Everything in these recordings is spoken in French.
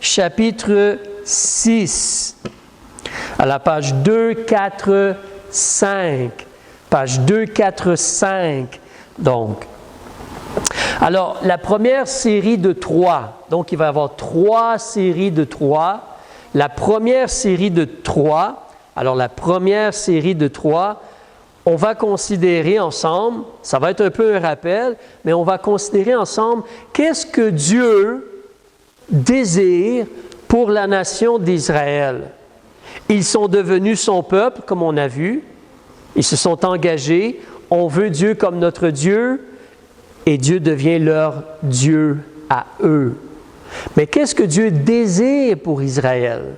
chapitre 6, à la page 245. Page 245, donc. Alors, la première série de 3, donc il va y avoir 3 séries de 3. La première série de 3, alors la première série de 3, on va considérer ensemble, ça va être un peu un rappel, mais on va considérer ensemble qu'est-ce que Dieu désire pour la nation d'Israël. Ils sont devenus son peuple, comme on a vu. Ils se sont engagés. On veut Dieu comme notre Dieu et Dieu devient leur Dieu à eux. Mais qu'est-ce que Dieu désire pour Israël?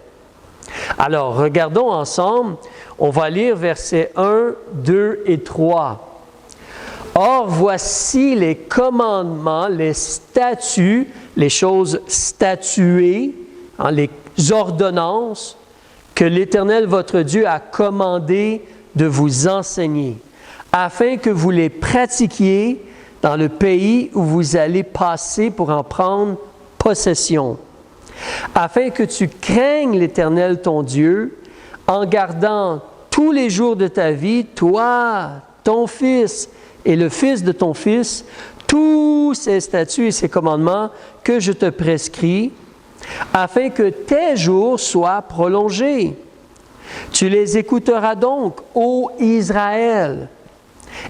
Alors, regardons ensemble. On va lire versets 1, 2 et 3. Or, voici les commandements, les statuts, les choses statuées, les ordonnances que l'Éternel votre Dieu a commandé de vous enseigner, afin que vous les pratiquiez dans le pays où vous allez passer pour en prendre possession, afin que tu craignes l'Éternel ton Dieu, en gardant tous les jours de ta vie, toi, ton fils et le fils de ton fils, tous ces statuts et ces commandements que je te prescris, afin que tes jours soient prolongés. Tu les écouteras donc, ô Israël,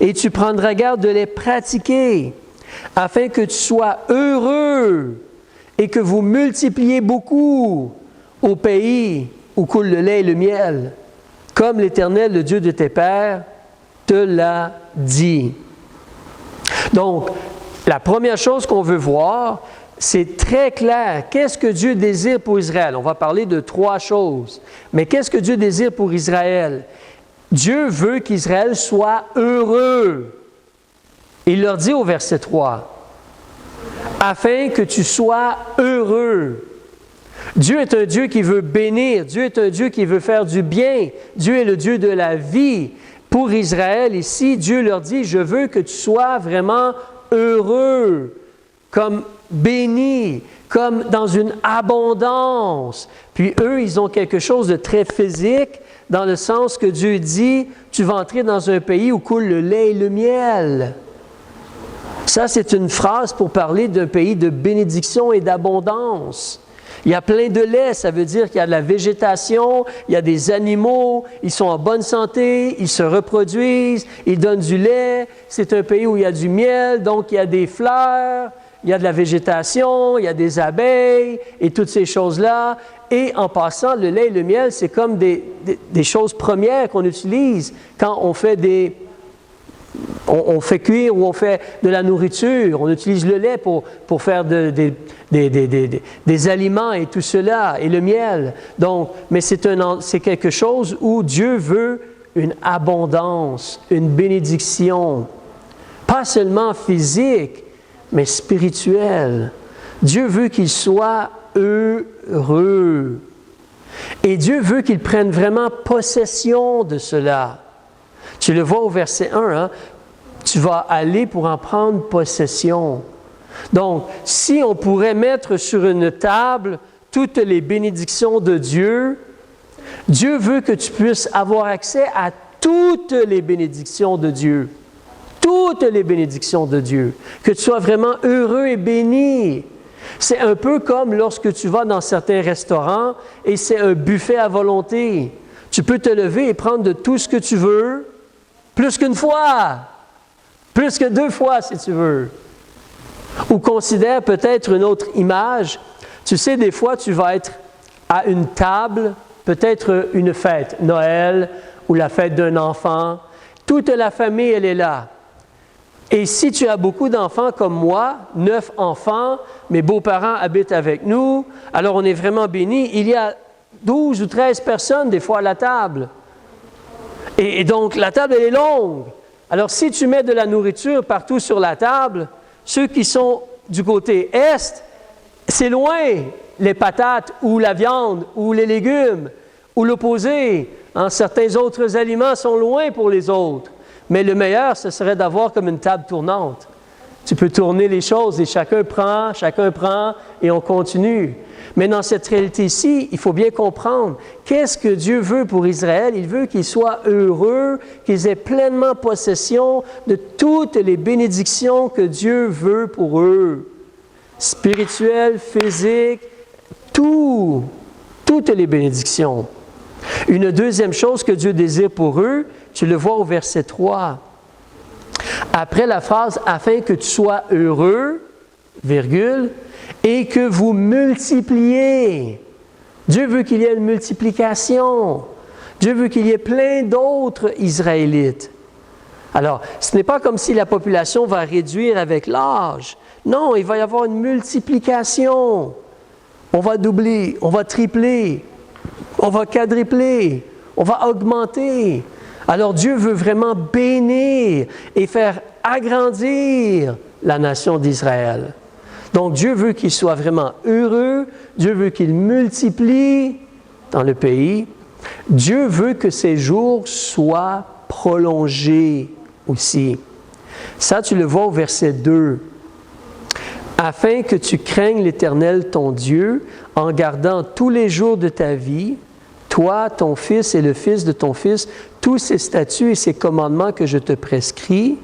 et tu prendras garde de les pratiquer, afin que tu sois heureux et que vous multipliez beaucoup au pays où coule le lait et le miel, comme l'Éternel, le Dieu de tes pères, te l'a dit. Donc, la première chose qu'on veut voir, c'est très clair. Qu'est-ce que Dieu désire pour Israël? On va parler de 3 choses. Mais qu'est-ce que Dieu désire pour Israël? Dieu veut qu'Israël soit heureux. Il leur dit au verset 3, « Afin que tu sois heureux. » Dieu est un Dieu qui veut bénir. Dieu est un Dieu qui veut faire du bien. Dieu est le Dieu de la vie. Pour Israël, ici, Dieu leur dit, « Je veux que tu sois vraiment heureux. » Comme bénis, comme dans une abondance. Puis eux, ils ont quelque chose de très physique, dans le sens que Dieu dit, tu vas entrer dans un pays où coule le lait et le miel. Ça, c'est une phrase pour parler d'un pays de bénédiction et d'abondance. Il y a plein de lait, ça veut dire qu'il y a de la végétation, il y a des animaux, ils sont en bonne santé, ils se reproduisent, ils donnent du lait. C'est un pays où il y a du miel, donc il y a des fleurs. Il y a de la végétation, il y a des abeilles et toutes ces choses-là. Et en passant, le lait et le miel, c'est comme des choses premières qu'on utilise quand on fait on fait cuire ou on fait de la nourriture. On utilise le lait pour faire des aliments et tout cela, et le miel. Donc, mais c'est quelque chose où Dieu veut une abondance, une bénédiction, pas seulement physique, mais spirituel. Dieu veut qu'ils soient heureux. Et Dieu veut qu'ils prennent vraiment possession de cela. Tu le vois au verset 1, tu vas aller pour en prendre possession. Donc, si on pourrait mettre sur une table toutes les bénédictions de Dieu, Dieu veut que tu puisses avoir accès à toutes les bénédictions de Dieu. Toutes les bénédictions de Dieu. Que tu sois vraiment heureux et béni. C'est un peu comme lorsque tu vas dans certains restaurants et c'est un buffet à volonté. Tu peux te lever et prendre de tout ce que tu veux, plus qu'une fois, plus que 2 fois si tu veux. Ou considère peut-être une autre image. Tu sais, des fois, tu vas être à une table, peut-être une fête, Noël ou la fête d'un enfant. Toute la famille, elle est là. Et si tu as beaucoup d'enfants comme moi, 9 enfants, mes beaux-parents habitent avec nous, alors on est vraiment bénis. Il y a 12 ou 13 personnes des fois à la table. Et donc, la table, elle est longue. Alors, si tu mets de la nourriture partout sur la table, ceux qui sont du côté est, c'est loin, les patates ou la viande ou les légumes, ou l'opposé. Certains autres aliments sont loin pour les autres. Mais le meilleur, ce serait d'avoir comme une table tournante. Tu peux tourner les choses et chacun prend, et on continue. Mais dans cette réalité-ci, il faut bien comprendre qu'est-ce que Dieu veut pour Israël. Il veut qu'ils soient heureux, qu'ils aient pleinement possession de toutes les bénédictions que Dieu veut pour eux. Spirituelles, physiques, toutes les bénédictions. Une deuxième chose que Dieu désire pour eux, tu le vois au verset 3. Après la phrase « afin que tu sois heureux », virgule, et que vous multipliez. Dieu veut qu'il y ait une multiplication. Dieu veut qu'il y ait plein d'autres Israélites. Alors, ce n'est pas comme si la population va réduire avec l'âge. Non, il va y avoir une multiplication. On va doubler, on va tripler, on va quadrupler, on va augmenter. Alors Dieu veut vraiment bénir et faire agrandir la nation d'Israël. Donc Dieu veut qu'ils soient vraiment heureux, Dieu veut qu'ils multiplient dans le pays. Dieu veut que ces jours soient prolongés aussi. Ça, tu le vois au verset 2. Afin que tu craignes l'Éternel ton Dieu en gardant tous les jours de ta vie, toi, ton fils et le fils de ton fils, tous ces statuts et ces commandements que je te prescris,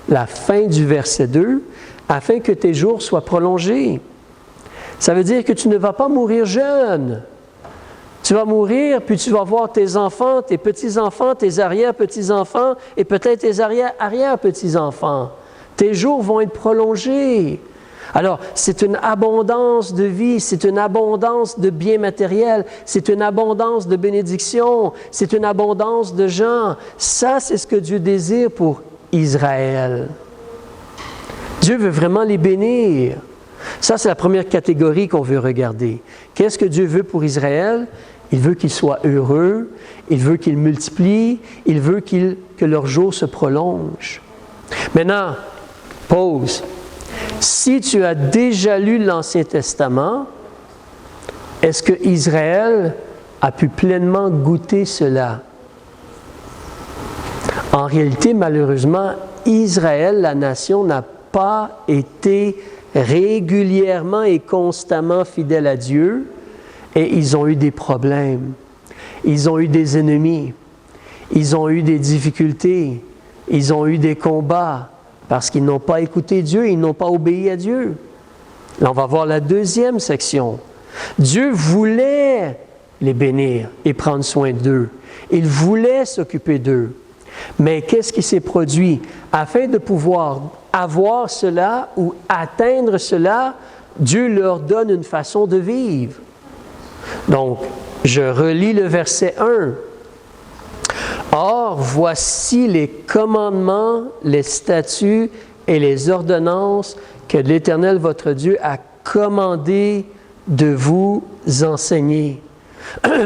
la fin du verset 2, afin que tes jours soient prolongés. Ça veut dire que tu ne vas pas mourir jeune. Tu vas mourir, puis tu vas voir tes enfants, tes petits-enfants, tes arrière-petits-enfants et peut-être tes arrière-petits-enfants. Tes jours vont être prolongés. Alors, c'est une abondance de vie, c'est une abondance de biens matériels, c'est une abondance de bénédictions, c'est une abondance de gens. Ça, c'est ce que Dieu désire pour Israël. Dieu veut vraiment les bénir. Ça, c'est la première catégorie qu'on veut regarder. Qu'est-ce que Dieu veut pour Israël? Il veut qu'ils soient heureux, il veut qu'ils multiplient, il veut que leurs jours se prolongent. Maintenant, pause. Si tu as déjà lu l'Ancien Testament, est-ce que Israël a pu pleinement goûter cela? En réalité, malheureusement, Israël, la nation, n'a pas été régulièrement et constamment fidèle à Dieu et ils ont eu des problèmes, ils ont eu des ennemis, ils ont eu des difficultés, ils ont eu des combats parce qu'ils n'ont pas écouté Dieu, ils n'ont pas obéi à Dieu. Là, on va voir la deuxième section. Dieu voulait les bénir et prendre soin d'eux. Il voulait s'occuper d'eux. Mais qu'est-ce qui s'est produit? Afin de pouvoir avoir cela ou atteindre cela, Dieu leur donne une façon de vivre. Donc, je relis le verset 1. Or, voici les commandements, les statuts et les ordonnances que l'Éternel votre Dieu a commandé de vous enseigner.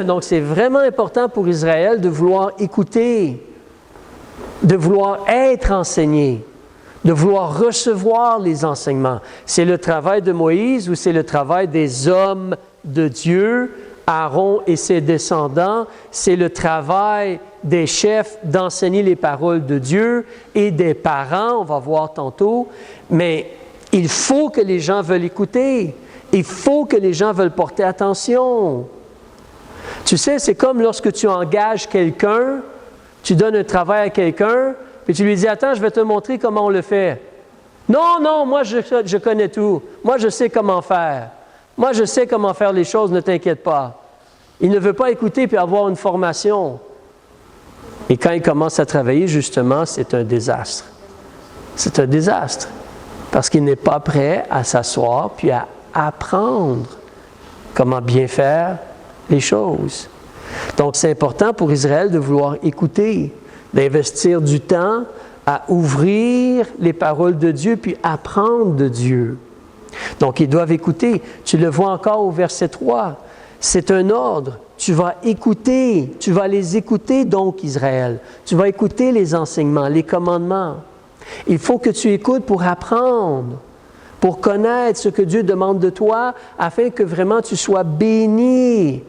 Donc, c'est vraiment important pour Israël de vouloir écouter, de vouloir être enseigné, de vouloir recevoir les enseignements. C'est le travail de Moïse ou c'est le travail des hommes de Dieu, Aaron et ses descendants. C'est le travail des chefs d'enseigner les paroles de Dieu et des parents, on va voir tantôt. Mais il faut que les gens veulent écouter. Il faut que les gens veulent porter attention. Tu sais, c'est comme lorsque tu engages quelqu'un, tu donnes un travail à quelqu'un, puis tu lui dis « Attends, je vais te montrer comment on le fait. » « Non, moi je connais tout. Moi je sais comment faire. Moi je sais comment faire les choses, ne t'inquiète pas. » Il ne veut pas écouter puis avoir une formation. Et quand il commence à travailler, justement, c'est un désastre. C'est un désastre. Parce qu'il n'est pas prêt à s'asseoir puis à apprendre comment bien faire les choses. Donc, c'est important pour Israël de vouloir écouter, d'investir du temps à ouvrir les paroles de Dieu puis apprendre de Dieu. Donc, ils doivent écouter. Tu le vois encore au verset 3. C'est un ordre. Tu vas écouter. Tu vas les écouter, donc, Israël. Tu vas écouter les enseignements, les commandements. Il faut que tu écoutes pour apprendre, pour connaître ce que Dieu demande de toi, afin que vraiment tu sois béni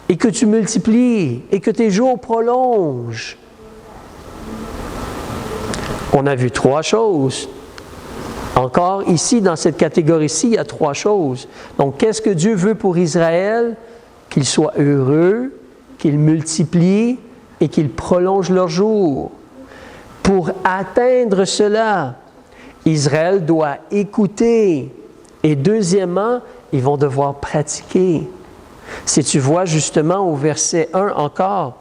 et que tu multiplies et que tes jours prolongent. On a vu 3 choses. Encore ici, dans cette catégorie-ci, il y a 3 choses. Donc, qu'est-ce que Dieu veut pour Israël? Qu'ils soient heureux, qu'ils multiplient et qu'ils prolongent leurs jours. Pour atteindre cela, Israël doit écouter. Et deuxièmement, ils vont devoir pratiquer. Si tu vois justement au verset 1 encore,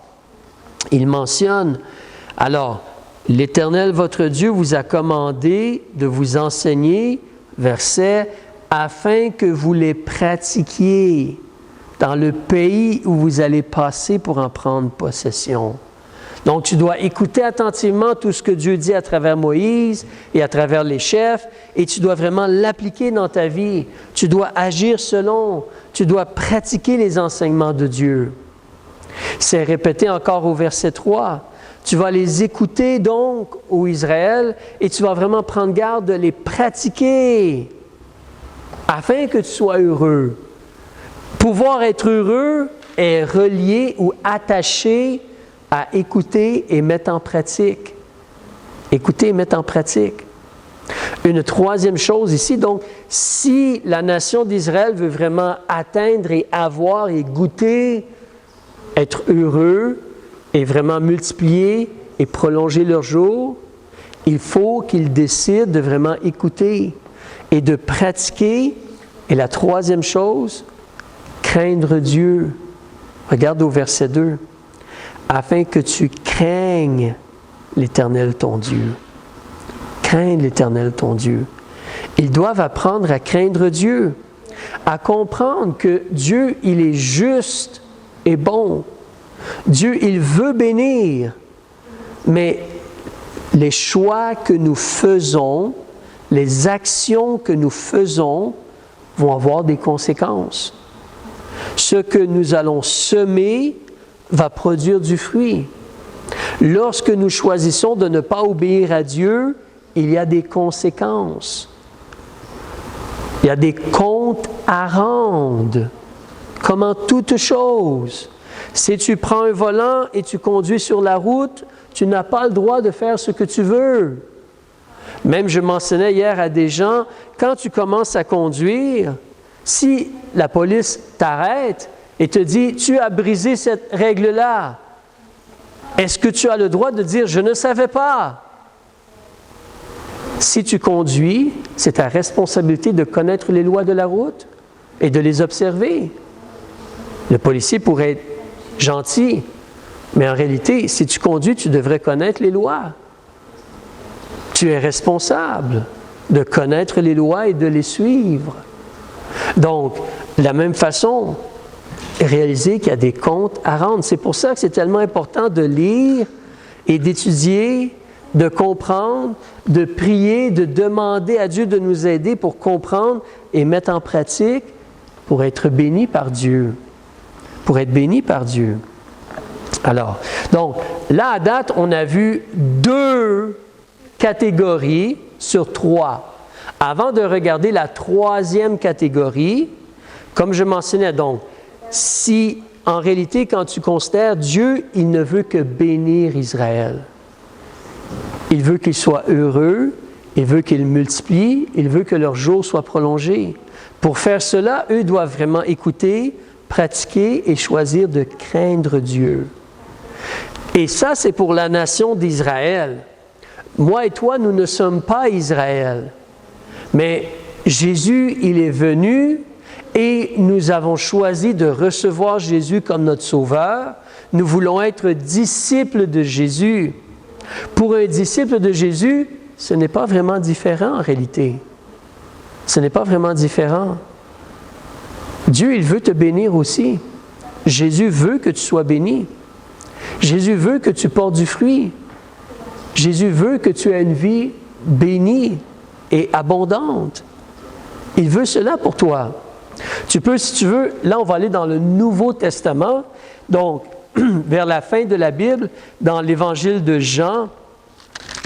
il mentionne, alors, l'Éternel votre Dieu vous a commandé de vous enseigner, verset, afin que vous les pratiquiez dans le pays où vous allez passer pour en prendre possession. Donc, tu dois écouter attentivement tout ce que Dieu dit à travers Moïse et à travers les chefs, et tu dois vraiment l'appliquer dans ta vie. Tu dois agir selon, tu dois pratiquer les enseignements de Dieu. C'est répété encore au verset 3. Tu vas les écouter donc, ô Israël, et tu vas vraiment prendre garde de les pratiquer afin que tu sois heureux. Pouvoir être heureux est relié ou attaché à écouter et mettre en pratique. Écouter et mettre en pratique. Une troisième chose ici, donc, si la nation d'Israël veut vraiment atteindre et avoir et goûter, être heureux et vraiment multiplier et prolonger leurs jours, il faut qu'ils décident de vraiment écouter et de pratiquer. Et la troisième chose, craindre Dieu. Regarde au verset 2. Afin que tu craignes l'Éternel ton Dieu. Craindre l'Éternel ton Dieu. Ils doivent apprendre à craindre Dieu, à comprendre que Dieu, il est juste et bon. Dieu, il veut bénir, mais les choix que nous faisons, les actions que nous faisons vont avoir des conséquences. Ce que nous allons semer va produire du fruit. Lorsque nous choisissons de ne pas obéir à Dieu, il y a des conséquences. Il y a des comptes à rendre, comme en toute chose. Si tu prends un volant et tu conduis sur la route, tu n'as pas le droit de faire ce que tu veux. Même je mentionnais hier à des gens, quand tu commences à conduire, si la police t'arrête et te dit « tu as brisé cette règle-là », est-ce que tu as le droit de dire « je ne savais pas ». Si tu conduis, c'est ta responsabilité de connaître les lois de la route et de les observer. Le policier pourrait être gentil, mais en réalité, si tu conduis, tu devrais connaître les lois. Tu es responsable de connaître les lois et de les suivre. Donc, de la même façon, réaliser qu'il y a des comptes à rendre. C'est pour ça que c'est tellement important de lire et d'étudier, de comprendre, de prier, de demander à Dieu de nous aider pour comprendre et mettre en pratique pour être béni par Dieu. Pour être béni par Dieu. Alors, donc, là, à date, on a vu 2 catégories sur 3. Avant de regarder la 3e catégorie, comme je mentionnais, donc, si en réalité, quand tu considères Dieu, il ne veut que bénir Israël. Il veut qu'ils soient heureux, il veut qu'ils multiplient, il veut que leurs jours soient prolongés. Pour faire cela, eux doivent vraiment écouter, pratiquer et choisir de craindre Dieu. Et ça, c'est pour la nation d'Israël. Moi et toi, nous ne sommes pas Israël. Mais Jésus, il est venu et nous avons choisi de recevoir Jésus comme notre Sauveur. Nous voulons être disciples de Jésus. Pour un disciple de Jésus, ce n'est pas vraiment différent en réalité. Ce n'est pas vraiment différent. Dieu, il veut te bénir aussi. Jésus veut que tu sois béni. Jésus veut que tu portes du fruit. Jésus veut que tu aies une vie bénie et abondante. Il veut cela pour toi. Tu peux, si tu veux, là on va aller dans le Nouveau Testament, donc vers la fin de la Bible, dans l'Évangile de Jean.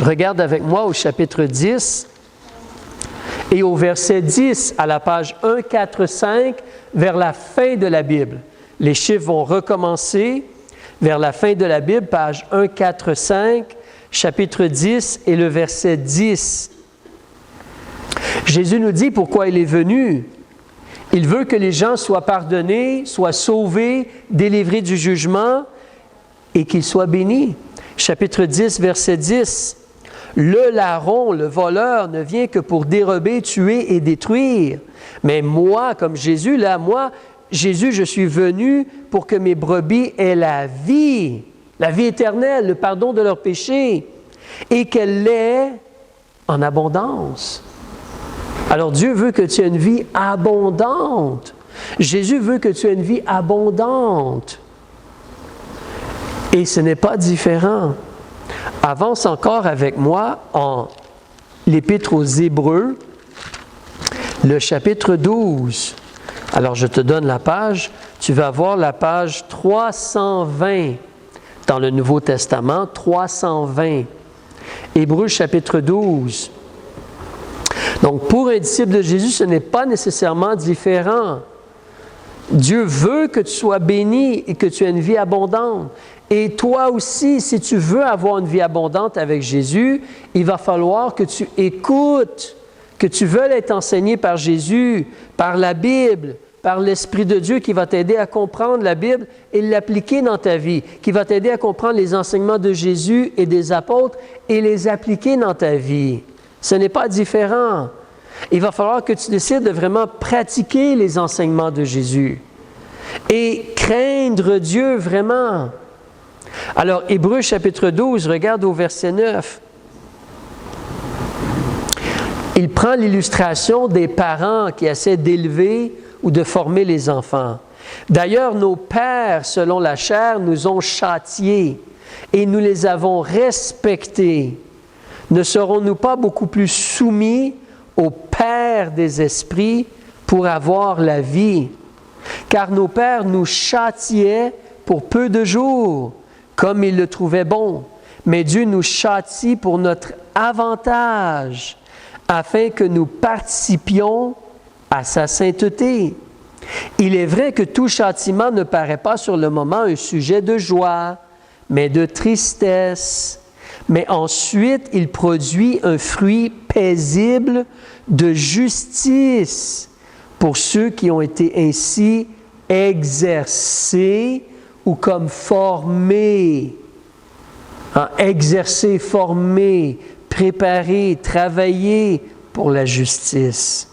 Regarde avec moi au chapitre 10 et au verset 10 à la page 145, vers la fin de la Bible. Les chiffres vont recommencer vers la fin de la Bible, page 145, chapitre 10 et le verset 10. Jésus nous dit pourquoi il est venu. Il veut que les gens soient pardonnés, soient sauvés, délivrés du jugement et qu'ils soient bénis. Chapitre 10, verset 10. Le larron, le voleur, ne vient que pour dérober, tuer et détruire. Mais moi, comme Jésus, Jésus, je suis venu pour que mes brebis aient la vie éternelle, le pardon de leurs péchés, et qu'elle l'ait en abondance. Alors Dieu veut que tu aies une vie abondante. Jésus veut que tu aies une vie abondante. Et ce n'est pas différent. Avance encore avec moi en l'Épître aux Hébreux, le chapitre 12. Alors, je te donne la page. Tu vas voir la page 320 dans le Nouveau Testament, 320. Hébreux, chapitre 12. Donc, pour un disciple de Jésus, ce n'est pas nécessairement différent. Dieu veut que tu sois béni et que tu aies une vie abondante. Et toi aussi, si tu veux avoir une vie abondante avec Jésus, il va falloir que tu écoutes, que tu veuilles être enseigné par Jésus, par la Bible, par l'Esprit de Dieu qui va t'aider à comprendre la Bible et l'appliquer dans ta vie, qui va t'aider à comprendre les enseignements de Jésus et des apôtres et les appliquer dans ta vie. Ce n'est pas différent. Il va falloir que tu décides de vraiment pratiquer les enseignements de Jésus et craindre Dieu vraiment. Alors, Hébreux chapitre 12, regarde au verset 9. Il prend l'illustration des parents qui essaient d'élever ou de former les enfants. D'ailleurs, nos pères, selon la chair, nous ont châtiés et nous les avons respectés. Ne serons-nous pas beaucoup plus soumis au Père des esprits pour avoir la vie? Car nos pères nous châtiaient pour peu de jours, comme ils le trouvaient bon. Mais Dieu nous châtie pour notre avantage, afin que nous participions à sa sainteté. Il est vrai que tout châtiment ne paraît pas sur le moment un sujet de joie, mais de tristesse. Mais ensuite, il produit un fruit paisible de justice pour ceux qui ont été ainsi exercés ou comme formés. Exercés, formés, préparés, travaillés pour la justice.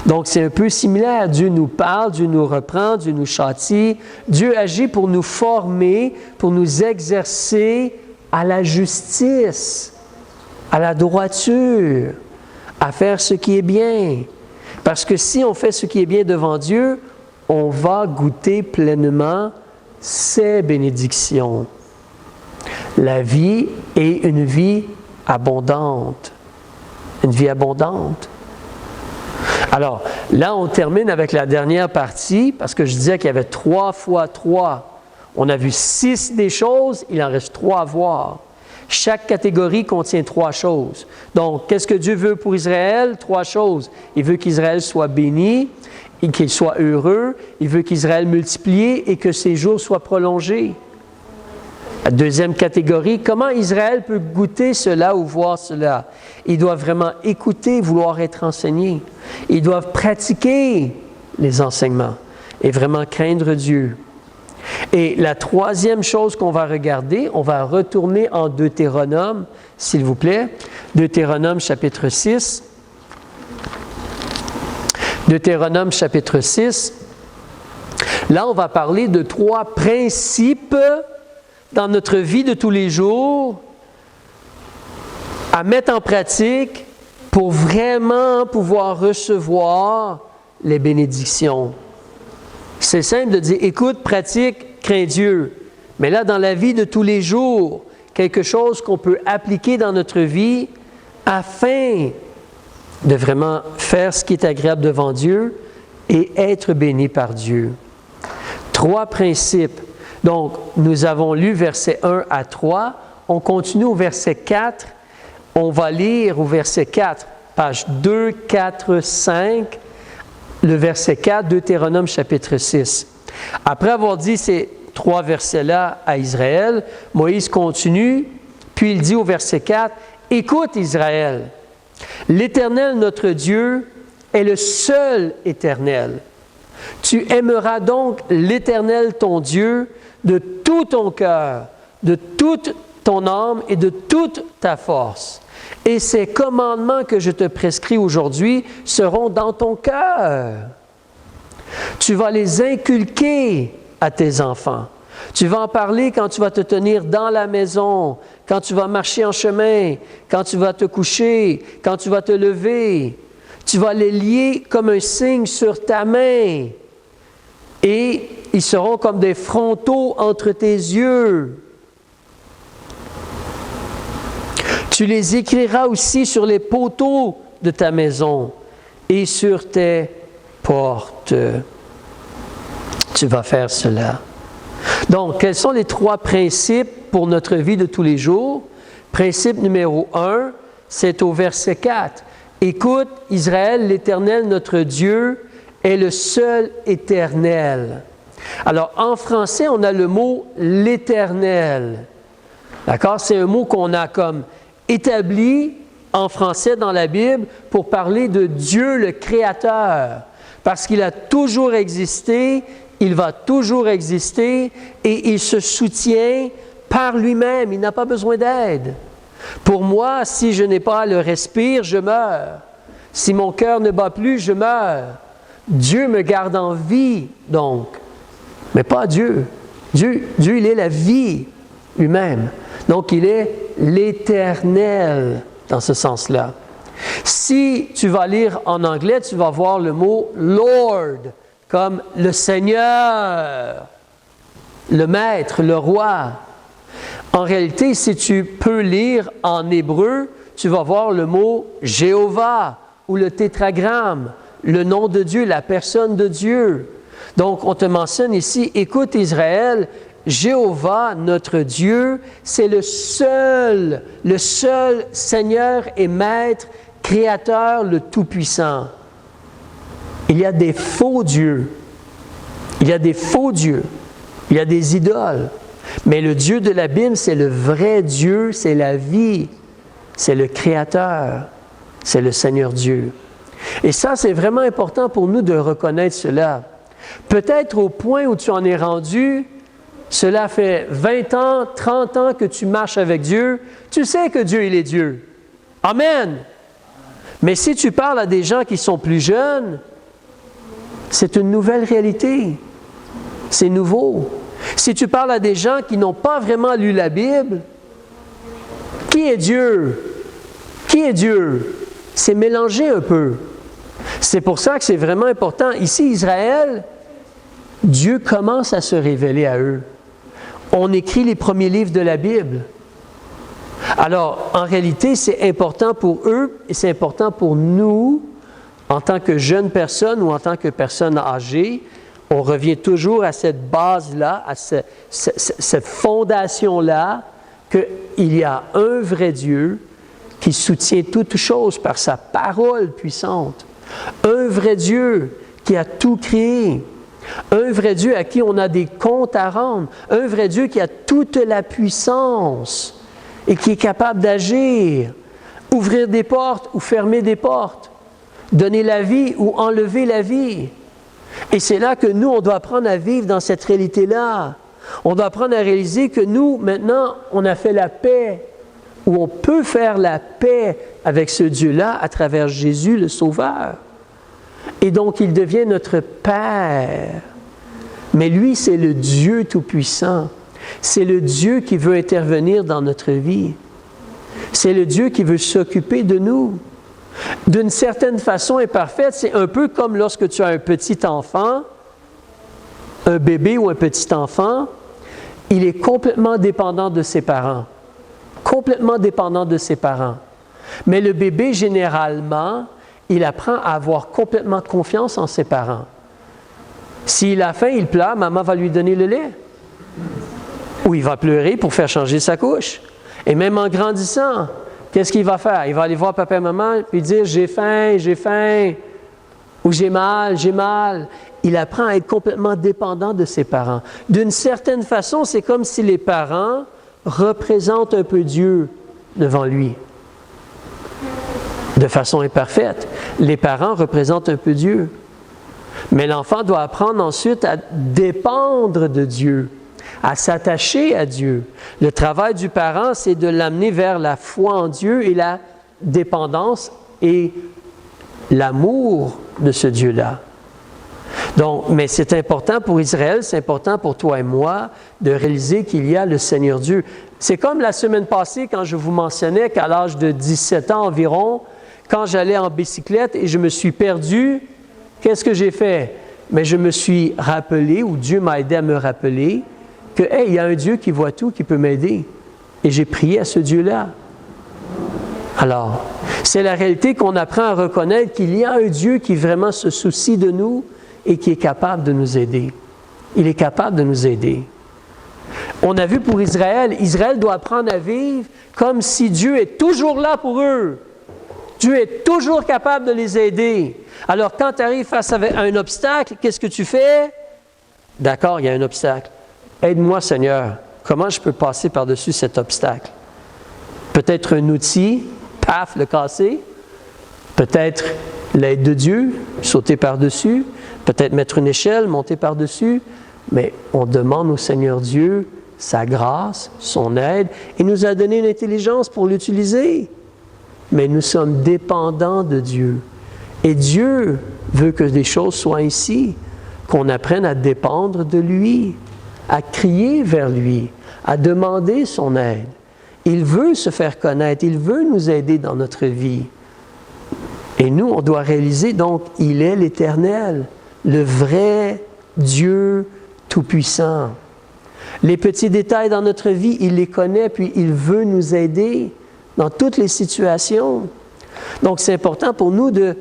Donc, c'est un peu similaire. Dieu nous parle, Dieu nous reprend, Dieu nous châtie. Dieu agit pour nous former, pour nous exercer à la justice, à la droiture, à faire ce qui est bien. Parce que si on fait ce qui est bien devant Dieu, on va goûter pleinement ses bénédictions. La vie est une vie abondante. Une vie abondante. Alors, là, on termine avec la dernière partie, parce que je disais qu'il y avait 3 fois 3. On a vu 6 des choses, il en reste 3 à voir. Chaque catégorie contient 3 choses. Donc, qu'est-ce que Dieu veut pour Israël? 3 choses. Il veut qu'Israël soit béni, et qu'il soit heureux. Il veut qu'Israël multiplie et que ses jours soient prolongés. La deuxième catégorie, comment Israël peut goûter cela ou voir cela? Ils doivent vraiment écouter, vouloir être enseignés. Ils doivent pratiquer les enseignements et vraiment craindre Dieu. Et la troisième chose qu'on va regarder, on va retourner en Deutéronome, s'il vous plaît. Deutéronome chapitre 6. Deutéronome chapitre 6. Là, on va parler de 3 principes dans notre vie de tous les jours à mettre en pratique pour vraiment pouvoir recevoir les bénédictions. C'est simple de dire, écoute, pratique, crains Dieu. Mais là, dans la vie de tous les jours, quelque chose qu'on peut appliquer dans notre vie afin de vraiment faire ce qui est agréable devant Dieu et être béni par Dieu. 3 principes. Donc, nous avons lu versets 1 à 3. On continue au verset 4. On va lire au verset 4, page 2, 4, 5, le verset 4, Deutéronome chapitre 6. Après avoir dit ces 3 versets-là à Israël, Moïse continue, puis il dit au verset 4, « Écoute Israël, L'Éternel, notre Dieu, est le seul éternel. Tu aimeras donc l'Éternel, ton Dieu, de tout ton cœur, de toute ton âme et de toute ta force. Et ces commandements que je te prescris aujourd'hui seront dans ton cœur. Tu vas les inculquer à tes enfants. Tu vas en parler quand tu vas te tenir dans la maison, quand tu vas marcher en chemin, quand tu vas te coucher, quand tu vas te lever. Tu vas les lier comme un signe sur ta main. Et ils seront comme des frontaux entre tes yeux. Tu les écriras aussi sur les poteaux de ta maison et sur tes portes. Tu vas faire cela. Donc, quels sont les 3 principes pour notre vie de tous les jours? Principe numéro 1, c'est au verset 4. Écoute, Israël, l'Éternel, notre Dieu, est le seul éternel. Alors, en français, on a le mot « l'Éternel ». D'accord? C'est un mot qu'on a comme établi en français dans la Bible pour parler de Dieu le Créateur. Parce qu'il a toujours existé, il va toujours exister et il se soutient par lui-même. Il n'a pas besoin d'aide. Pour moi, si je n'ai pas le respire, je meurs. Si mon cœur ne bat plus, je meurs. Dieu me garde en vie, donc. Mais pas Dieu. Dieu, il est la vie lui-même. Donc, il est l'Éternel dans ce sens-là. Si tu vas lire en anglais, tu vas voir le mot « Lord » comme le Seigneur, le Maître, le Roi. En réalité, si tu peux lire en hébreu, tu vas voir le mot « Jéhovah » ou le tétragramme, le nom de Dieu, la personne de Dieu. Donc, on te mentionne ici « Écoute Israël », Jéhovah, notre Dieu, c'est le seul Seigneur et Maître, Créateur, le Tout-Puissant. Il y a des faux dieux. Il y a des faux dieux. Il y a des idoles. Mais le Dieu de la Bible, c'est le vrai Dieu, c'est la vie. C'est le Créateur. C'est le Seigneur Dieu. Et ça, c'est vraiment important pour nous de reconnaître cela. Peut-être au point où tu en es rendu, cela fait 20 ans, 30 ans que tu marches avec Dieu. Tu sais que Dieu, il est Dieu. Amen. Mais si tu parles à des gens qui sont plus jeunes, c'est une nouvelle réalité. C'est nouveau. Si tu parles à des gens qui n'ont pas vraiment lu la Bible, qui est Dieu? Qui est Dieu? C'est mélangé un peu. C'est pour ça que c'est vraiment important. Ici, Israël, Dieu commence à se révéler à eux. On écrit les premiers livres de la Bible. Alors, en réalité, c'est important pour eux et c'est important pour nous, en tant que jeunes personnes ou en tant que personnes âgées. On revient toujours à cette base-là, à cette fondation-là, qu'il y a un vrai Dieu qui soutient toutes choses par sa parole puissante. Un vrai Dieu qui a tout créé. Un vrai Dieu à qui on a des comptes à rendre. Un vrai Dieu qui a toute la puissance et qui est capable d'agir, ouvrir des portes ou fermer des portes, donner la vie ou enlever la vie. Et c'est là que nous, on doit apprendre à vivre dans cette réalité-là. On doit apprendre à réaliser que nous, maintenant, on a fait la paix, ou on peut faire la paix avec ce Dieu-là à travers Jésus, le Sauveur. Et donc, il devient notre Père. Mais lui, c'est le Dieu Tout-Puissant. C'est le Dieu qui veut intervenir dans notre vie. C'est le Dieu qui veut s'occuper de nous. D'une certaine façon imparfaite, c'est un peu comme lorsque tu as un petit enfant, un bébé ou un petit enfant, il est complètement dépendant de ses parents. Complètement dépendant de ses parents. Mais le bébé, généralement, il apprend à avoir complètement confiance en ses parents. S'il a faim, il pleure, maman va lui donner le lait. Ou il va pleurer pour faire changer sa couche. Et même en grandissant, qu'est-ce qu'il va faire? Il va aller voir papa et maman et dire « j'ai faim » ou « j'ai mal ». Il apprend à être complètement dépendant de ses parents. D'une certaine façon, c'est comme si les parents représentent un peu Dieu devant lui. de façon imparfaite. Les parents représentent un peu Dieu. Mais l'enfant doit apprendre ensuite à dépendre de Dieu, à s'attacher à Dieu. Le travail du parent, c'est de l'amener vers la foi en Dieu et la dépendance et l'amour de ce Dieu-là. Donc, mais c'est important pour Israël, c'est important pour toi et moi de réaliser qu'il y a le Seigneur Dieu. C'est comme la semaine passée quand je vous mentionnais qu'à l'âge de 17 ans environ, quand j'allais en bicyclette et je me suis perdu, qu'est-ce que j'ai fait? Mais je me suis rappelé, ou Dieu m'a aidé à me rappeler, que, hey, il y a un Dieu qui voit tout, qui peut m'aider. Et j'ai prié à ce Dieu-là. Alors, c'est la réalité qu'on apprend à reconnaître qu'il y a un Dieu qui vraiment se soucie de nous et qui est capable de nous aider. Il est capable de nous aider. On a vu pour Israël, Israël doit apprendre à vivre comme si Dieu est toujours là pour eux. Dieu est toujours capable de les aider. Alors, quand tu arrives face à un obstacle, qu'est-ce que tu fais? D'accord, il y a un obstacle. Aide-moi, Seigneur. Comment je peux passer par-dessus cet obstacle? Peut-être un outil, paf, le casser. Peut-être l'aide de Dieu, sauter par-dessus. Peut-être mettre une échelle, monter par-dessus. Mais on demande au Seigneur Dieu sa grâce, son aide. Il nous a donné une intelligence pour l'utiliser. Mais nous sommes dépendants de Dieu. Et Dieu veut que les choses soient ainsi, qu'on apprenne à dépendre de lui, à crier vers lui, à demander son aide. Il veut se faire connaître, il veut nous aider dans notre vie. Et nous, on doit réaliser donc, il est l'Éternel, le vrai Dieu tout-puissant. Les petits détails dans notre vie, il les connaît, puis il veut nous aider dans toutes les situations. Donc, c'est important pour nous de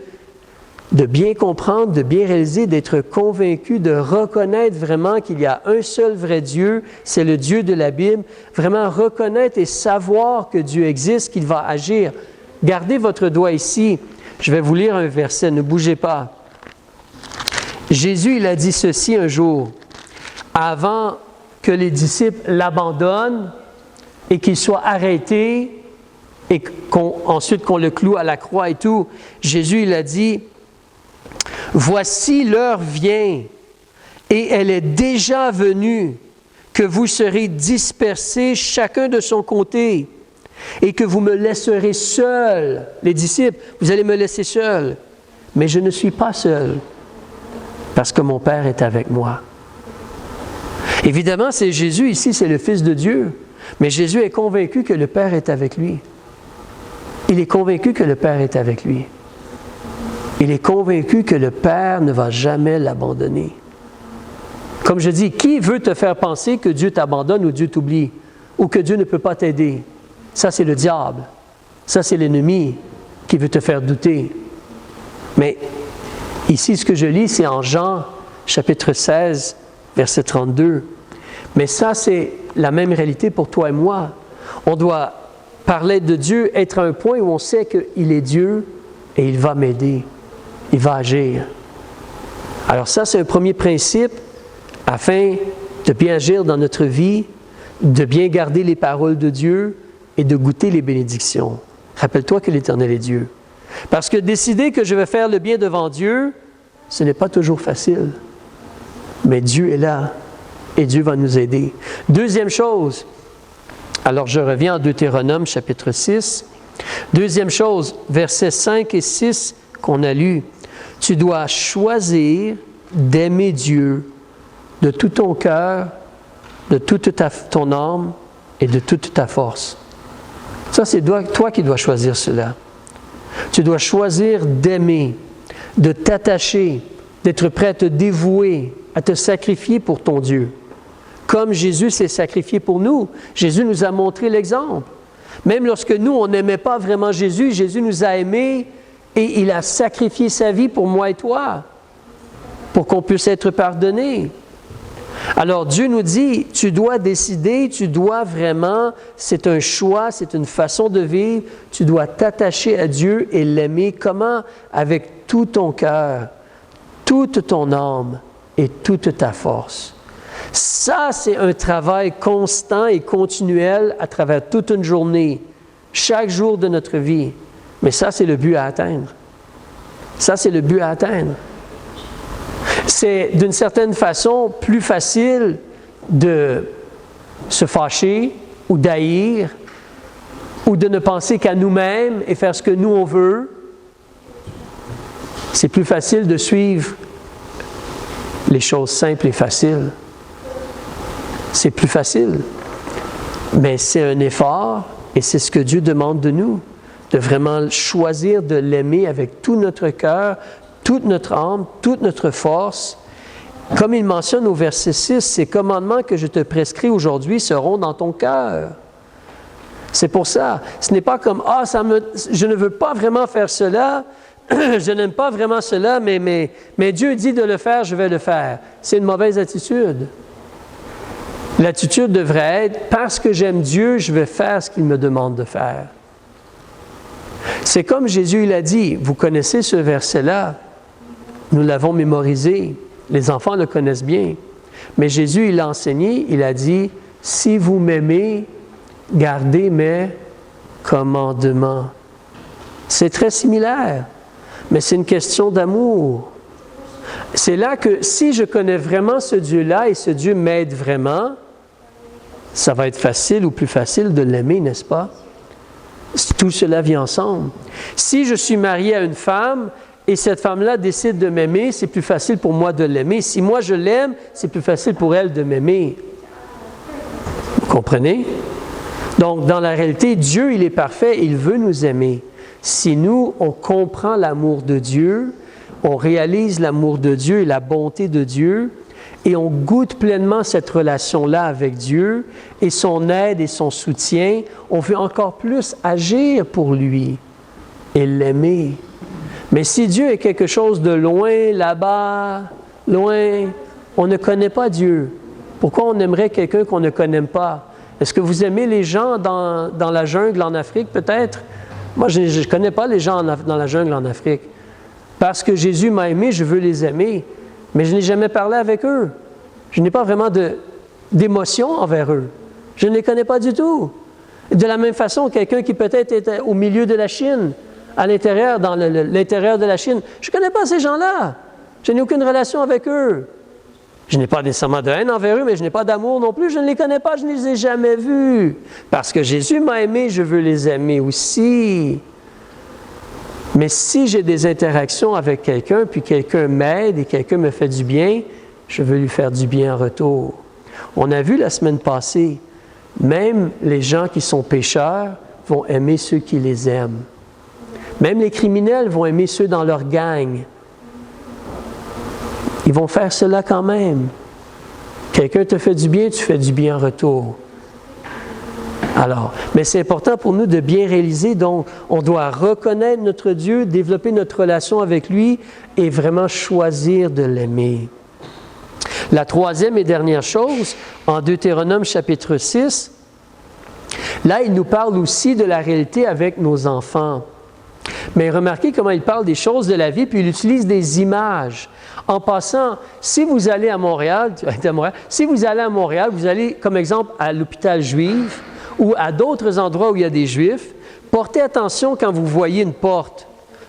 bien comprendre, de bien réaliser, d'être convaincus, de reconnaître vraiment qu'il y a un seul vrai Dieu, c'est le Dieu de la Bible. Vraiment reconnaître et savoir que Dieu existe, qu'il va agir. Gardez votre doigt ici. Je vais vous lire un verset, ne bougez pas. Jésus, il a dit ceci un jour, avant que les disciples l'abandonnent et qu'il soit arrêté, et ensuite qu'on le cloue à la croix et tout, Jésus, il a dit, « Voici l'heure vient, et elle est déjà venue, que vous serez dispersés chacun de son côté, et que vous me laisserez seul. » Les disciples, vous allez me laisser seul. Mais je ne suis pas seul, parce que mon Père est avec moi. Évidemment, c'est Jésus ici, c'est le Fils de Dieu, mais Jésus est convaincu que le Père est avec lui. Il est convaincu que le Père est avec lui. Il est convaincu que le Père ne va jamais l'abandonner. Comme je dis, qui veut te faire penser que Dieu t'abandonne ou Dieu t'oublie, ou que Dieu ne peut pas t'aider? Ça, c'est le diable. Ça, c'est l'ennemi qui veut te faire douter. Mais ici, ce que je lis, c'est en Jean, chapitre 16, verset 32. Mais ça, c'est la même réalité pour toi et moi. On doit parler de Dieu, être à un point où on sait qu'il est Dieu et il va m'aider. Il va agir. Alors ça, c'est un premier principe afin de bien agir dans notre vie, de bien garder les paroles de Dieu et de goûter les bénédictions. Rappelle-toi que l'Éternel est Dieu. Parce que décider que je vais faire le bien devant Dieu, ce n'est pas toujours facile. Mais Dieu est là et Dieu va nous aider. Deuxième chose, alors je reviens en Deutéronome chapitre 6. Deuxième chose, versets 5 et 6 qu'on a lus. Tu dois choisir d'aimer Dieu de tout ton cœur, de toute ton âme et de toute ta force. Ça, c'est toi qui dois choisir cela. Tu dois choisir d'aimer, de t'attacher, d'être prêt à te dévouer, à te sacrifier pour ton Dieu. Comme Jésus s'est sacrifié pour nous. Jésus nous a montré l'exemple. Même lorsque nous, on n'aimait pas vraiment Jésus, Jésus nous a aimés et il a sacrifié sa vie pour moi et toi, pour qu'on puisse être pardonné. Alors Dieu nous dit, tu dois décider, tu dois vraiment, c'est un choix, c'est une façon de vivre, tu dois t'attacher à Dieu et l'aimer. Comment? Avec tout ton cœur, toute ton âme et toute ta force. Ça, c'est un travail constant et continuel à travers toute une journée, chaque jour de notre vie. Mais ça, c'est le but à atteindre. Ça, c'est le but à atteindre. C'est d'une certaine façon plus facile de se fâcher ou d'haïr ou de ne penser qu'à nous-mêmes et faire ce que nous on veut. C'est plus facile de suivre les choses simples et faciles. C'est plus facile. Mais c'est un effort et c'est ce que Dieu demande de nous, de vraiment choisir de l'aimer avec tout notre cœur, toute notre âme, toute notre force. Comme il mentionne au verset 6, ces commandements que je te prescris aujourd'hui seront dans ton cœur. C'est pour ça. Ce n'est pas comme, je ne veux pas vraiment faire cela, je n'aime pas vraiment cela, mais Dieu dit de le faire, je vais le faire. C'est une mauvaise attitude. L'attitude devrait être, parce que j'aime Dieu, je vais faire ce qu'il me demande de faire. C'est comme Jésus il a dit, vous connaissez ce verset-là, nous l'avons mémorisé, les enfants le connaissent bien. Mais Jésus, il a enseigné, il a dit, si vous m'aimez, gardez mes commandements. C'est très similaire, mais c'est une question d'amour. C'est là que si je connais vraiment ce Dieu-là et ce Dieu m'aide vraiment, ça va être facile ou plus facile de l'aimer, n'est-ce pas? Tout cela vient ensemble. Si je suis marié à une femme et cette femme-là décide de m'aimer, c'est plus facile pour moi de l'aimer. Si moi je l'aime, c'est plus facile pour elle de m'aimer. Vous comprenez? Donc, dans la réalité, Dieu, il est parfait, il veut nous aimer. Si nous, on comprend l'amour de Dieu, on réalise l'amour de Dieu et la bonté de Dieu, et on goûte pleinement cette relation-là avec Dieu et son aide et son soutien, on veut encore plus agir pour lui et l'aimer. Mais si Dieu est quelque chose de loin, là-bas, loin, on ne connaît pas Dieu. Pourquoi on aimerait quelqu'un qu'on ne connaît pas? Est-ce que vous aimez les gens dans la jungle en Afrique, peut-être? Moi, je ne connais pas les gens dans la jungle en Afrique. Parce que Jésus m'a aimé, je veux les aimer. Mais je n'ai jamais parlé avec eux. Je n'ai pas vraiment d'émotion envers eux. Je ne les connais pas du tout. De la même façon, quelqu'un qui peut-être est au milieu de la Chine, à l'intérieur, dans l'intérieur de la Chine, je ne connais pas ces gens-là. Je n'ai aucune relation avec eux. Je n'ai pas nécessairement de haine envers eux, mais je n'ai pas d'amour non plus. Je ne les connais pas, je ne les ai jamais vus. Parce que Jésus m'a aimé, je veux les aimer aussi. Mais si j'ai des interactions avec quelqu'un, puis quelqu'un m'aide et quelqu'un me fait du bien, je veux lui faire du bien en retour. On a vu la semaine passée, même les gens qui sont pécheurs vont aimer ceux qui les aiment. Même les criminels vont aimer ceux dans leur gang. Ils vont faire cela quand même. Quelqu'un te fait du bien, tu fais du bien en retour. Alors, mais c'est important pour nous de bien réaliser, donc on doit reconnaître notre Dieu, développer notre relation avec lui et vraiment choisir de l'aimer. La troisième et dernière chose, en Deutéronome chapitre 6, là il nous parle aussi de la réalité avec nos enfants. Mais remarquez comment il parle des choses de la vie, puis il utilise des images. En passant, si vous allez à Montréal, vous allez comme exemple à l'hôpital juif, ou à d'autres endroits où il y a des Juifs, portez attention quand vous voyez une porte.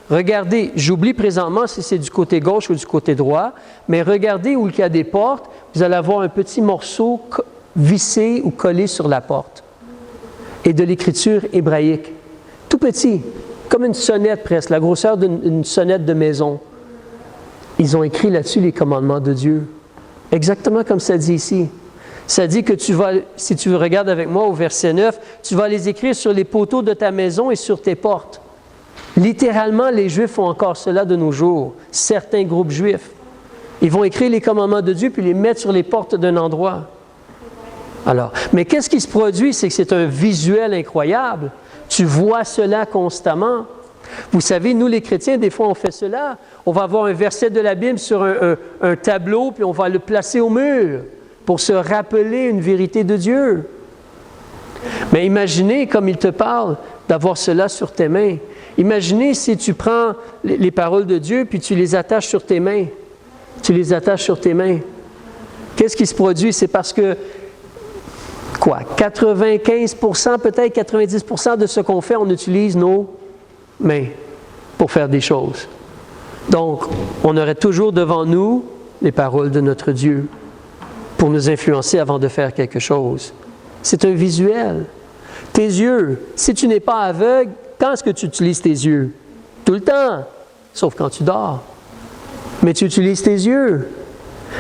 Regardez, j'oublie présentement si c'est du côté gauche ou du côté droit, mais regardez où il y a des portes, vous allez avoir un petit morceau vissé ou collé sur la porte. Et de l'écriture hébraïque. Tout petit, comme une sonnette presque, la grosseur d'une sonnette de maison. Ils ont écrit là-dessus les commandements de Dieu. Exactement comme ça dit ici. Ça dit que si tu regardes avec moi au verset 9, tu vas les écrire sur les poteaux de ta maison et sur tes portes. Littéralement, les Juifs font encore cela de nos jours. Certains groupes juifs. Ils vont écrire les commandements de Dieu puis les mettre sur les portes d'un endroit. Alors, mais qu'est-ce qui se produit? C'est que c'est un visuel incroyable. Tu vois cela constamment. Vous savez, nous les chrétiens, des fois on fait cela. On va avoir un verset de la Bible sur un tableau puis on va le placer au mur pour se rappeler une vérité de Dieu. Mais imaginez, comme il te parle, d'avoir cela sur tes mains. Imaginez si tu prends les paroles de Dieu puis tu les attaches sur tes mains. Tu les attaches sur tes mains. Qu'est-ce qui se produit? C'est parce que, 95%, peut-être 90% de ce qu'on fait, on utilise nos mains pour faire des choses. Donc, on aurait toujours devant nous les paroles de notre Dieu pour nous influencer avant de faire quelque chose. C'est un visuel. Tes yeux, si tu n'es pas aveugle, quand est-ce que tu utilises tes yeux? Tout le temps, sauf quand tu dors. Mais tu utilises tes yeux.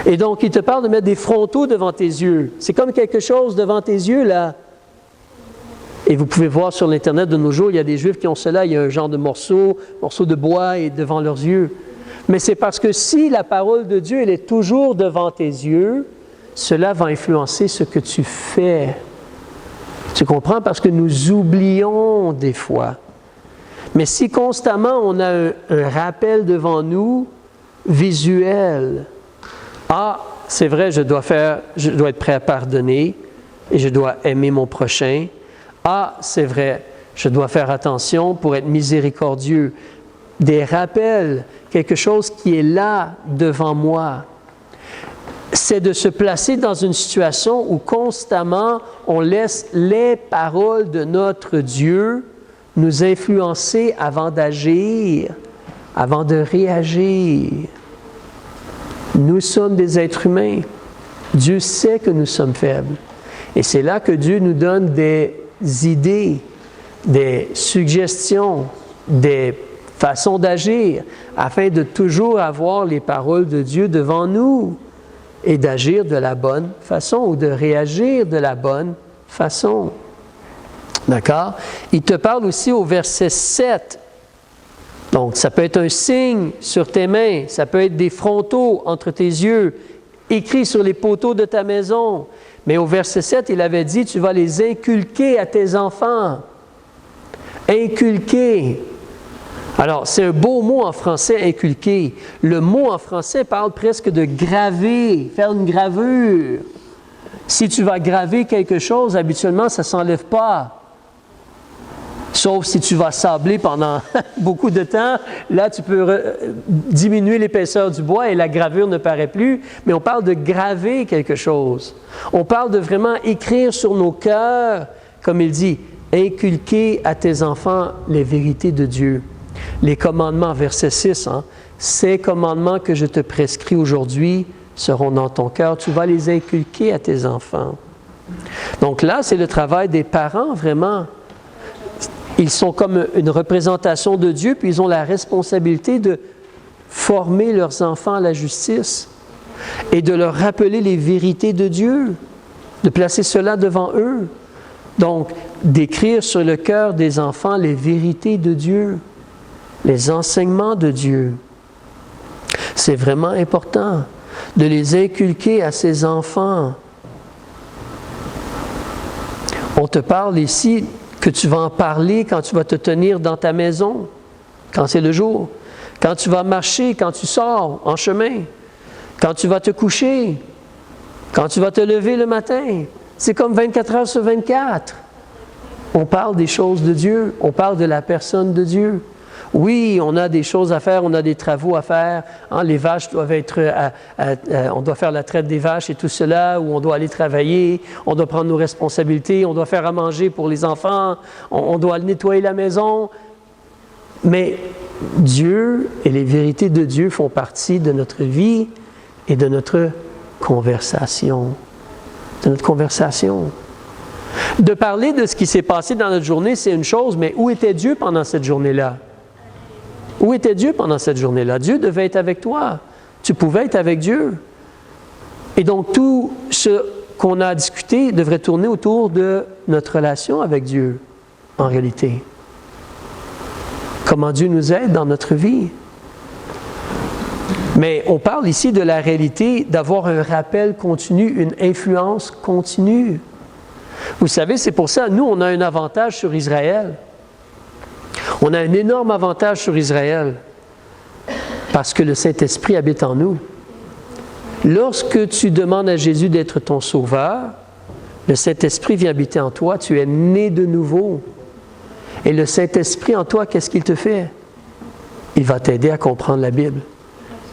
Et donc, il te parle de mettre des frontaux devant tes yeux. C'est comme quelque chose devant tes yeux, là. Et vous pouvez voir sur l'Internet de nos jours, il y a des Juifs qui ont cela, il y a un genre de morceau de bois et devant leurs yeux. Mais c'est parce que si la parole de Dieu, elle est toujours devant tes yeux, cela va influencer ce que tu fais. Tu comprends? Parce que nous oublions des fois. Mais si constamment on a un rappel devant nous, visuel, ah, c'est vrai, je dois être prêt à pardonner et je dois aimer mon prochain. Ah, c'est vrai, je dois faire attention pour être miséricordieux. Des rappels, quelque chose qui est là devant moi. C'est de se placer dans une situation où constamment on laisse les paroles de notre Dieu nous influencer avant d'agir, avant de réagir. Nous sommes des êtres humains. Dieu sait que nous sommes faibles. Et c'est là que Dieu nous donne des idées, des suggestions, des façons d'agir, afin de toujours avoir les paroles de Dieu devant nous et d'agir de la bonne façon ou de réagir de la bonne façon. D'accord? Il te parle aussi au verset 7. Donc, ça peut être un signe sur tes mains, ça peut être des frontaux entre tes yeux, écrits sur les poteaux de ta maison. Mais au verset 7, il avait dit, tu vas les inculquer à tes enfants. Inculquer. Alors, c'est un beau mot en français, inculquer. Le mot en français parle presque de graver, faire une gravure. Si tu vas graver quelque chose, habituellement, ça ne s'enlève pas. Sauf si tu vas sabler pendant beaucoup de temps, là tu peux diminuer l'épaisseur du bois et la gravure ne paraît plus, mais on parle de graver quelque chose. On parle de vraiment écrire sur nos cœurs, comme il dit, inculquer à tes enfants les vérités de Dieu. Les commandements, verset 6, ces commandements que je te prescris aujourd'hui seront dans ton cœur, tu vas les inculquer à tes enfants. Donc là, c'est le travail des parents vraiment. Ils sont comme une représentation de Dieu, puis ils ont la responsabilité de former leurs enfants à la justice et de leur rappeler les vérités de Dieu, de placer cela devant eux. Donc, d'écrire sur le cœur des enfants les vérités de Dieu, les enseignements de Dieu. C'est vraiment important de les inculquer à ces enfants. On te parle ici que tu vas en parler quand tu vas te tenir dans ta maison, quand c'est le jour, quand tu vas marcher, quand tu sors en chemin, quand tu vas te coucher, quand tu vas te lever le matin. C'est comme 24 heures sur 24. On parle des choses de Dieu, on parle de la personne de Dieu. Oui, on a des choses à faire, on a des travaux à faire. Les vaches doivent être, on doit faire la traite des vaches et tout cela, ou on doit aller travailler, on doit prendre nos responsabilités, on doit faire à manger pour les enfants, on doit nettoyer la maison. Mais Dieu et les vérités de Dieu font partie de notre vie et de notre conversation. De notre conversation. De parler de ce qui s'est passé dans notre journée, c'est une chose, mais où était Dieu pendant cette journée-là? Où était Dieu pendant cette journée-là? Dieu devait être avec toi. Tu pouvais être avec Dieu. Et donc, tout ce qu'on a discuté devrait tourner autour de notre relation avec Dieu, en réalité. Comment Dieu nous aide dans notre vie. Mais on parle ici de la réalité d'avoir un rappel continu, une influence continue. Vous savez, c'est pour ça, nous, on a un avantage sur Israël. On a un énorme avantage sur Israël parce que le Saint-Esprit habite en nous. Lorsque tu demandes à Jésus d'être ton sauveur, le Saint-Esprit vient habiter en toi, tu es né de nouveau. Et le Saint-Esprit en toi, qu'est-ce qu'il te fait? Il va t'aider à comprendre la Bible.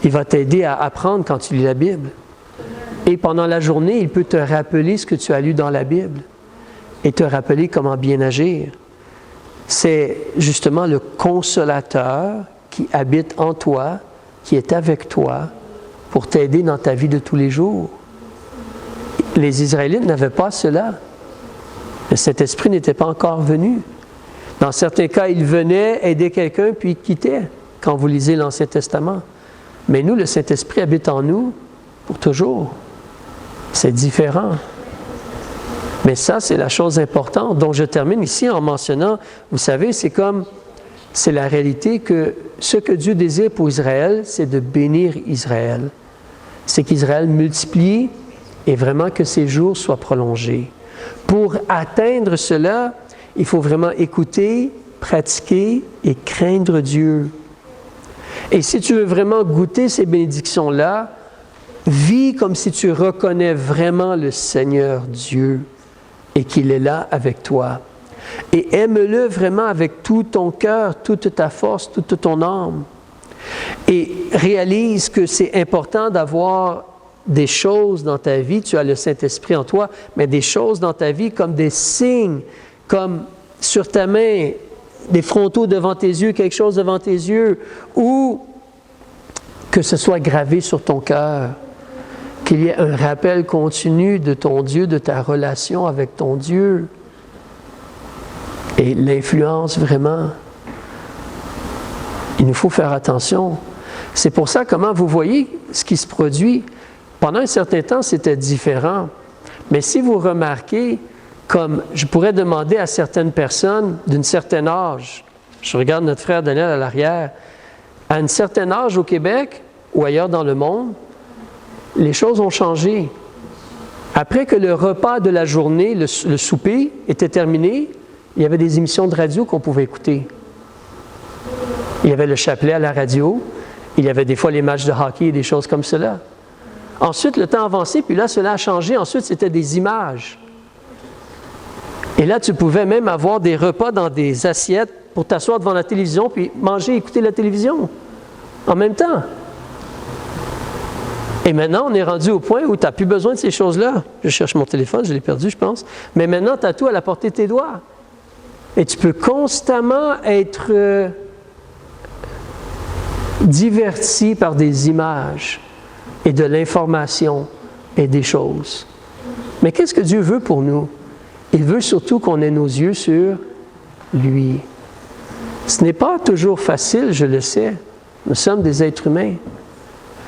Il va t'aider à apprendre quand tu lis la Bible. Et pendant la journée, il peut te rappeler ce que tu as lu dans la Bible et te rappeler comment bien agir. c'est justement le consolateur qui habite en toi, qui est avec toi pour t'aider dans ta vie de tous les jours. Les Israélites n'avaient pas cela. Le Saint-Esprit n'était pas encore venu. Dans certains cas, il venait aider quelqu'un puis il quittait quand vous lisez l'Ancien Testament. Mais nous, le Saint-Esprit habite en nous pour toujours. C'est différent. Mais ça, c'est la chose importante. Donc, je termine ici en mentionnant, vous savez, c'est la réalité que ce que Dieu désire pour Israël, c'est de bénir Israël. C'est qu'Israël multiplie et vraiment que ses jours soient prolongés. Pour atteindre cela, il faut vraiment écouter, pratiquer et craindre Dieu. Et si tu veux vraiment goûter ces bénédictions-là, vis comme si tu reconnais vraiment le Seigneur Dieu et qu'il est là avec toi. Et aime-le vraiment avec tout ton cœur, toute ta force, toute ton âme. Et réalise que c'est important d'avoir des choses dans ta vie, tu as le Saint-Esprit en toi, mais des choses dans ta vie comme des signes, comme sur ta main, des frontaux devant tes yeux, quelque chose devant tes yeux, ou que ce soit gravé sur ton cœur, qu'il y ait un rappel continu de ton Dieu, de ta relation avec ton Dieu. Et l'influence vraiment, il nous faut faire attention. C'est pour ça, comment vous voyez ce qui se produit. Pendant un certain temps, c'était différent. Mais si vous remarquez, comme je pourrais demander à certaines personnes d'un certain âge, je regarde notre frère Daniel à l'arrière, à un certain âge au Québec ou ailleurs dans le monde, les choses ont changé. Après que le repas de la journée, le souper, était terminé, il y avait des émissions de radio qu'on pouvait écouter. Il y avait le chapelet à la radio, il y avait des fois les matchs de hockey et des choses comme cela. Ensuite, le temps a avancé, puis là, cela a changé. Ensuite, c'était des images. Et là, tu pouvais même avoir des repas dans des assiettes pour t'asseoir devant la télévision, puis manger et écouter la télévision en même temps. Et maintenant, on est rendu au point où tu n'as plus besoin de ces choses-là. Je cherche mon téléphone, je l'ai perdu, je pense. Mais maintenant, tu as tout à la portée de tes doigts. Et tu peux constamment être diverti par des images et de l'information et des choses. Mais qu'est-ce que Dieu veut pour nous? Il veut surtout qu'on ait nos yeux sur lui. Ce n'est pas toujours facile, je le sais. Nous sommes des êtres humains.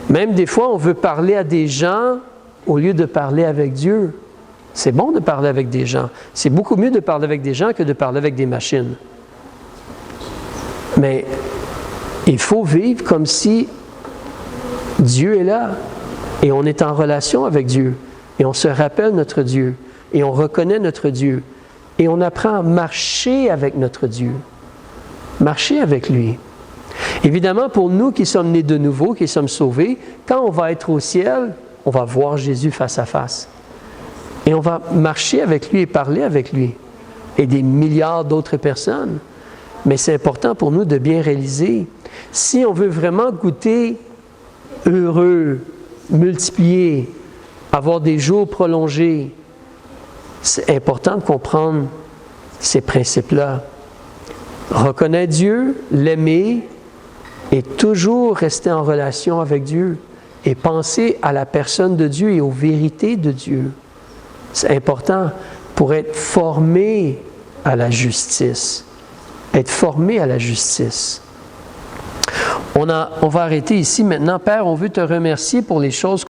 Même des fois, on veut parler à des gens au lieu de parler avec Dieu. C'est bon de parler avec des gens. C'est beaucoup mieux de parler avec des gens que de parler avec des machines. Mais il faut vivre comme si Dieu est là et on est en relation avec Dieu et on se rappelle notre Dieu et on reconnaît notre Dieu et on apprend à marcher avec notre Dieu. Marcher avec lui. Évidemment, pour nous qui sommes nés de nouveau, qui sommes sauvés, quand on va être au ciel, on va voir Jésus face à face. Et on va marcher avec lui et parler avec lui. Et des milliards d'autres personnes. Mais c'est important pour nous de bien réaliser, si on veut vraiment goûter heureux, multiplier, avoir des jours prolongés, c'est important de comprendre ces principes-là. Reconnaître Dieu, l'aimer, et toujours rester en relation avec Dieu et penser à la personne de Dieu et aux vérités de Dieu. C'est important pour être formé à la justice. Être formé à la justice. On va arrêter ici maintenant. Père, on veut te remercier pour les choses